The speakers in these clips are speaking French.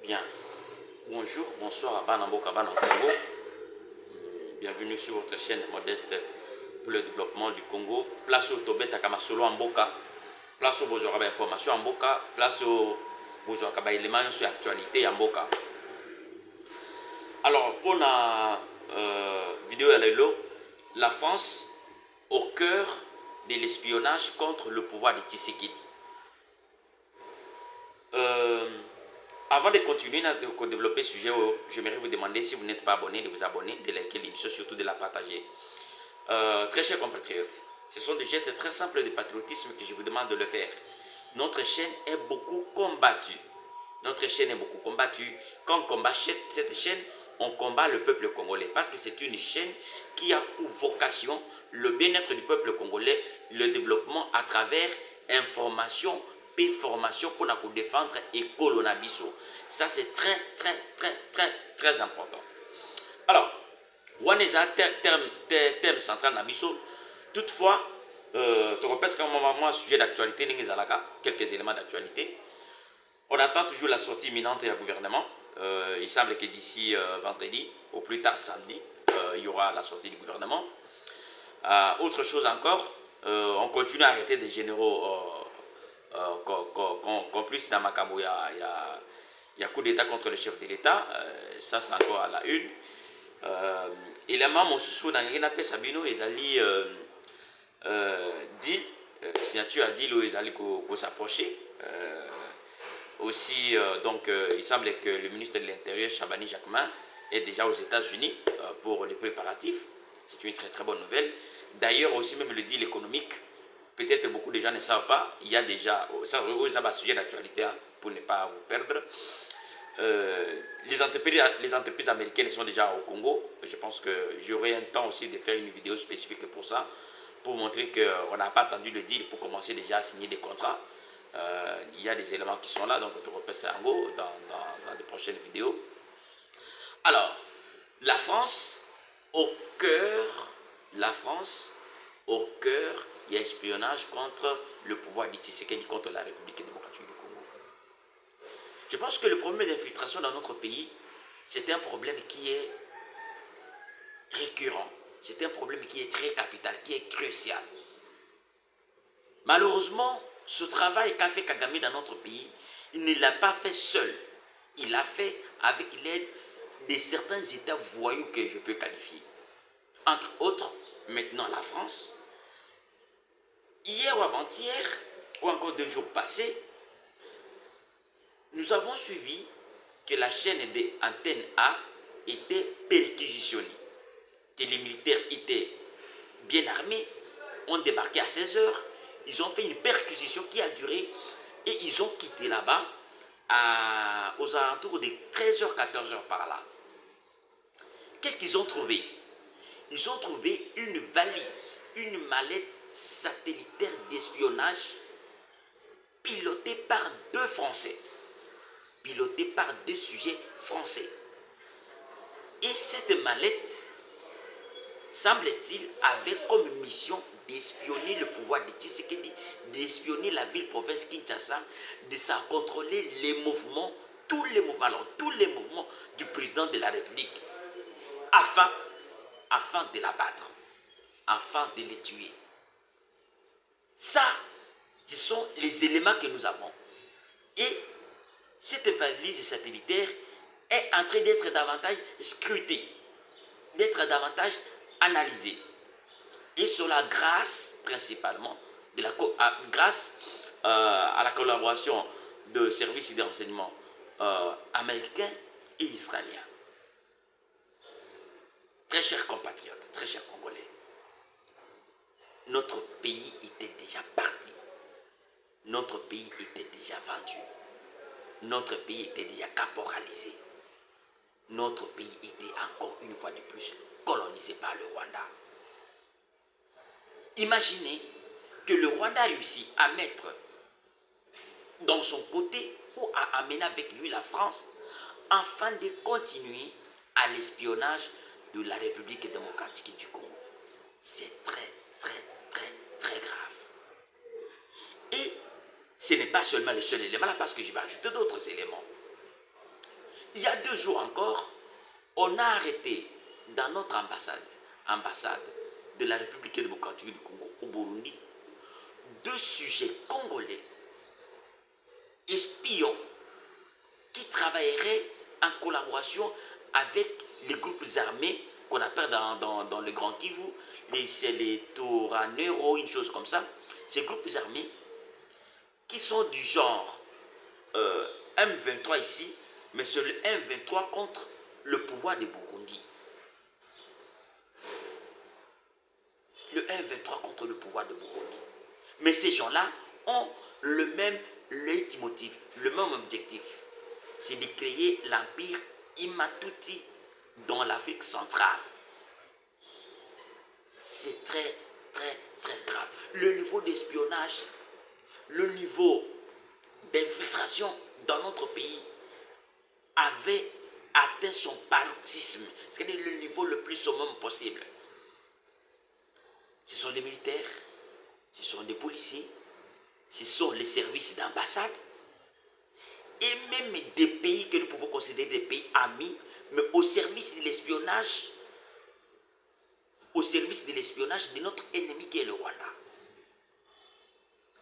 Bien. Bonjour, bonsoir à Banamboka, Congo. Bienvenue sur votre chaîne modeste pour le développement du Congo. Place au Tobet Takamasolo en Boka. Place au besoin d'informations en Boka. Place au besoin d'éléments sur l'actualité en Boka. Alors, pour la vidéo à la France au cœur de l'espionnage contre le pouvoir de Tshisekedi. Avant de continuer à développer ce sujet, j'aimerais vous demander, si vous n'êtes pas abonné, de vous abonner, de liker l'émission, surtout de la partager. Très chers compatriotes, ce sont des gestes très simples de patriotisme que je vous demande de le faire. Notre chaîne est beaucoup combattue. Notre chaîne est beaucoup combattue. Quand on combat cette chaîne, on combat le peuple congolais. Parce que c'est une chaîne qui a pour vocation le bien-être du peuple congolais, le développement à travers information, et formation pour nous défendre et colonabiso. Ça, c'est très important. Alors, on est un thème central nabiso. Toutefois, tu repères qu'un sujet d'actualité, quelques éléments d'actualité. On attend toujours la sortie imminente du gouvernement. Il semble que d'ici vendredi, au plus tard samedi, il y aura la sortie du gouvernement. Autre chose encore, on continue à arrêter des généraux complices dans Macabo. Il y a coup d'État contre le chef de l'État. Ça, c'est encore à la une. Élément, mon sous dans les Sabino, ils allaient deal, signature à deal où ils allaient s'approcher. Aussi, donc, il semble que le ministre de l'Intérieur, Chabani Jacquemin, est déjà aux États-Unis pour les préparatifs. C'est une très bonne nouvelle. D'ailleurs, aussi, même le deal économique, peut-être beaucoup de gens ne savent pas, il y a déjà, ça va sujet d'actualité hein, pour ne pas vous perdre. Les entreprises américaines sont déjà au Congo. Je pense que j'aurai un temps aussi de faire une vidéo spécifique pour ça, pour montrer qu'on n'a pas attendu le deal pour commencer déjà à signer des contrats. Il y a des éléments qui sont là, donc on te repère ça en gros dans les prochaines vidéos. Alors, la France, au cœur, il y a espionnage contre le pouvoir de Tshisekedi, contre la République démocratique du Congo. Je pense que le problème d'infiltration dans notre pays, c'est un problème qui est récurrent. C'est un problème qui est très capital, qui est crucial. Malheureusement, ce travail qu'a fait Kagame dans notre pays, il ne l'a pas fait seul. Il l'a fait avec l'aide de certains États voyous que je peux qualifier. Entre autres, maintenant la France. Hier ou avant-hier, ou encore 2 jours passés, nous avons suivi que la chaîne des antennes A était perquisitionnée. Que les militaires étaient bien armés, ont débarqué à 16 h. Ils ont fait une perquisition qui a duré et ils ont quitté là-bas aux alentours de 13 h, 14 h par là. Qu'est-ce qu'ils ont trouvé? Ils ont trouvé une valise, une mallette satellitaire d'espionnage pilotée par 2 Français, pilotée par 2 sujets français. Et cette mallette, semble-t-il, avait comme mission d'espionner le pouvoir de Tshisekedi, d'espionner la ville-province Kinshasa, de ça contrôler les mouvements, tous les mouvements du président de la République, afin de l'abattre, afin de les tuer. Ça, ce sont les éléments que nous avons. Et cette valise satellitaire est en train d'être davantage scrutée, d'être davantage analysée. Et cela grâce principalement grâce à la collaboration de services de renseignement américains et israéliens. Très chers compatriotes, très chers Congolais, notre pays était déjà parti. Notre pays était déjà vendu. Notre pays était déjà caporalisé. Notre pays était encore une fois de plus colonisé par le Rwanda. Imaginez que le Rwanda a réussi à mettre dans son côté ou à amener avec lui la France afin de continuer à l'espionnage de la République démocratique du Congo. C'est très grave. Et ce n'est pas seulement le seul élément là, parce que je vais ajouter d'autres éléments. Il y a 2 jours encore, on a arrêté dans notre ambassade de la République démocratique du Congo au Burundi, 2 sujets congolais, espions, qui travailleraient en collaboration avec les groupes armés qu'on appelle dans le Grand Kivu, les Toranero, une chose comme ça. Ces groupes armés qui sont du genre M23 ici, mais c'est le M23 contre le pouvoir de Burundi. Le M23 contre le pouvoir de Burundi. Mais ces gens-là ont le même leitmotiv, le même objectif. C'est de créer l'empire Imatuti dans l'Afrique centrale. C'est très, très, très grave. Le niveau d'espionnage, le niveau d'infiltration dans notre pays avait atteint son paroxysme, c'est-à-dire le niveau le plus summum possible. Ce sont les militaires, ce sont des policiers, ce sont les services d'ambassade, et même des pays que nous pouvons considérer des pays amis, mais au service de l'espionnage, de notre ennemi qui est le Rwanda.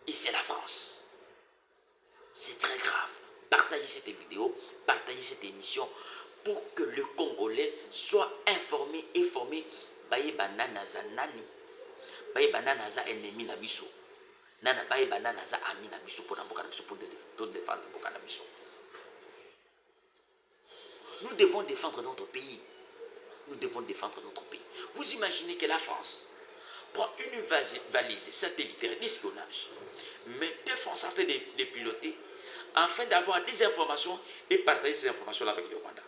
Et c'est la France. C'est très grave. Partagez cette vidéo, partagez cette émission pour que le Congolais soit informé et formé. Baye banana za nani, baye banana za ennemi na biso, nana baye banana za ami na biso pour défendre mboka na biso. Nous devons défendre notre pays. Nous devons défendre notre pays. Vous imaginez que la France prend une valise satellitaire d'espionnage, mais 2 Français en train de piloter afin d'avoir des informations et partager ces informations avec le Rwanda.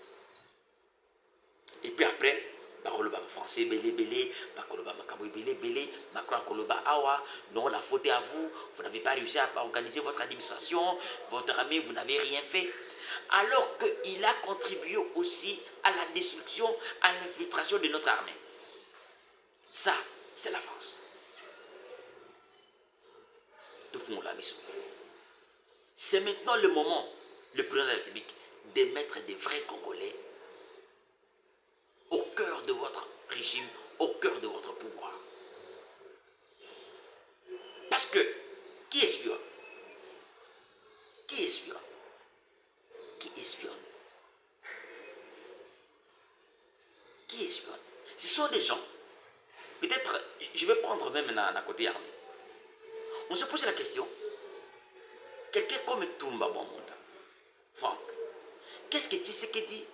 Et puis après, Bakoloba français belé, Bakoloba Makambo belé, Macron Koloba Awa, non, la faute est à vous, vous n'avez pas réussi à organiser votre administration, votre armée, vous n'avez rien fait. Alors qu'il a contribué aussi à la destruction, à l'infiltration de notre armée. Ça, c'est la France. C'est maintenant le moment, le président de la République, de mettre des vrais Congolais au cœur de votre régime, au cœur de votre pouvoir. Parce que, qui espionne? Qui espionne? Qui espionne? Qui espionne? Ce sont des gens, peut-être, je vais prendre même un côté armé. On se pose la question, quelqu'un comme Toumba Bamunda, Franck, qu'est-ce que Tshisekedi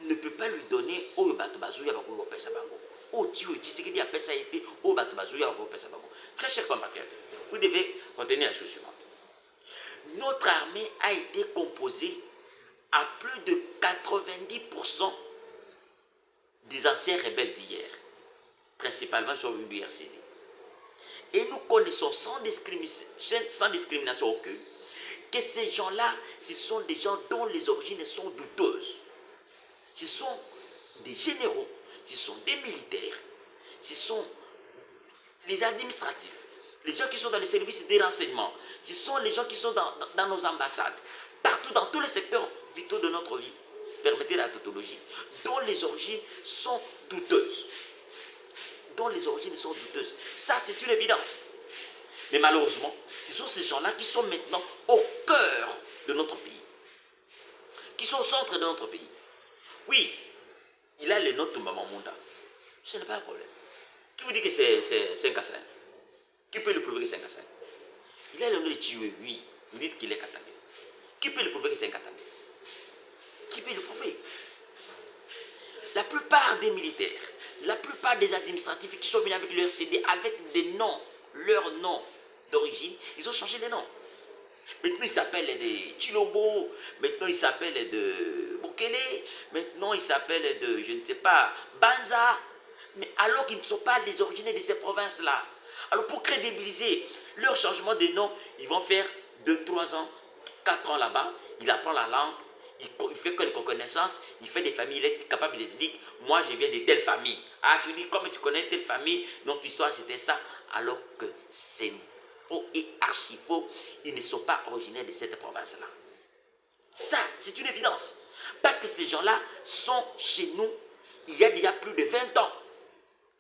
ne peut pas lui donner au Batubazouya Bakou Pesabango? Au Dieu, Tshisekedi a été au Batubazouya Bakou Pesabango. Très chers compatriotes, vous devez retenir la chose suivante. Notre armée a été composée à plus de 90% des anciens rebelles d'hier, principalement sur le RCD. Et nous connaissons sans discrimination aucune que ces gens-là, ce sont des gens dont les origines sont douteuses. Ce sont des généraux, ce sont des militaires, ce sont les administratifs, les gens qui sont dans les services de renseignement, ce sont les gens qui sont dans nos ambassades, partout dans tous les secteurs vitaux de notre vie, permettez la tautologie, dont les origines sont douteuses. Dont les origines sont douteuses. Ça, c'est une évidence. Mais malheureusement, ce sont ces gens-là qui sont maintenant au cœur de notre pays, qui sont au centre de notre pays. Oui, il a le nom de Maman Munda. Ce n'est pas un problème. Qui vous dit que c'est un Kassin? Qui peut le prouver que c'est un Kassin? Il a le nom de Chiwe, oui. Vous dites qu'il est Katangé. Qui peut le prouver que c'est un Katangé? Qui peut le prouver? La plupart des militaires, la plupart des administratifs qui sont venus avec leur CD, avec des noms, leurs noms d'origine, ils ont changé les noms. Maintenant, ils s'appellent des Chilombo, maintenant, ils s'appellent de Bukele, maintenant, ils s'appellent de, je ne sais pas, Banza, mais alors qu'ils ne sont pas des originaires de ces provinces-là. Alors, pour crédibiliser leur changement de nom, ils vont faire 2, 3 ans, 4 ans là-bas, il apprend la langue, il fait que les connaissances, il fait des familles, il est capable de dire, moi je viens de telle famille. Ah, tu dis, comme tu connais telle famille, notre histoire c'était ça, alors que c'est faux et archi faux, ils ne sont pas originaires de cette province-là. Ça, c'est une évidence. Parce que ces gens-là sont chez nous il y a déjà plus de 20 ans.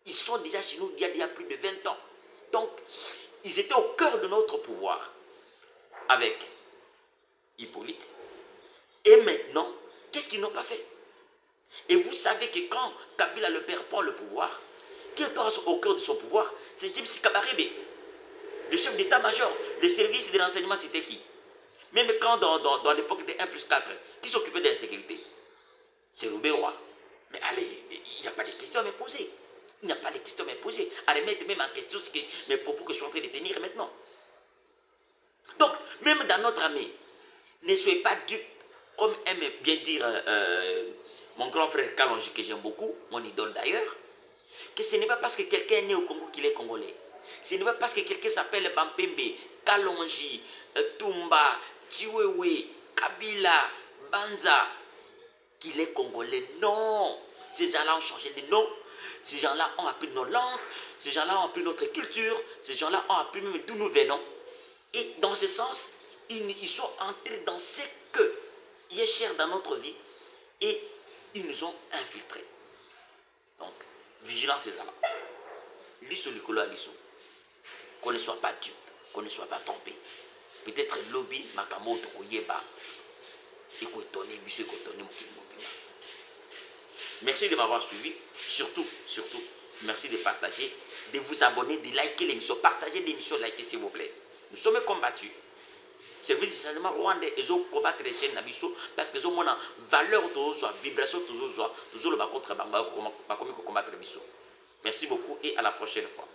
Ils sont déjà chez nous il y a déjà plus de 20 ans. Donc, ils étaient au cœur de notre pouvoir avec Hippolyte. Et maintenant, qu'est-ce qu'ils n'ont pas fait? Et vous savez que quand Kabila le père prend le pouvoir, qui est au cœur de son pouvoir, c'est James Kabarebe, le chef d'état-major. Le service de renseignement, c'était qui? Même quand dans l'époque de 1+4, qui s'occupait de la sécurité? C'est Roubé-Roi. Mais allez, il n'y a pas de questions à me poser. Il n'y a pas de questions à me poser. À remettre même en question mes propos que je suis en train de tenir maintenant. Donc, même dans notre armée, ne soyez pas dupes, comme aime bien dire mon grand frère Kalonji, que j'aime beaucoup, mon idole d'ailleurs, que ce n'est pas parce que quelqu'un est né au Congo qu'il est congolais. Ce n'est pas parce que quelqu'un s'appelle Bampembe, Kalonji, Tumba, Chiwewe, Kabila, Banza, qu'il est congolais. Non. Ces gens-là ont changé de nom. Ces gens-là ont appris nos langues. Ces gens-là ont appris notre culture. Ces gens-là ont appris même d'où nous venons. Et dans ce sens, ils sont entrés dans ce qui est cher dans notre vie. Et ils nous ont infiltrés. Donc, vigilance ces gens-là. Lisso Nicolo à Lisso. Qu'on ne soit pas dupe. Qu'on ne soit pas trompé. Peut-être lobby, Makamoto, Koyeba. Et qu'on étonne, monsieur, qu'on étonne, merci de m'avoir suivi. Surtout, merci de partager, de vous abonner, de liker l'émission. Partagez l'émission, likez s'il vous plaît. Nous sommes combattus. Service de renseignement rwandais, ils ont combattu les chaînes d'Abisso parce qu'ils ont une valeur, vibration, toujours le contre combattre l'Abisso. Merci beaucoup et à la prochaine fois.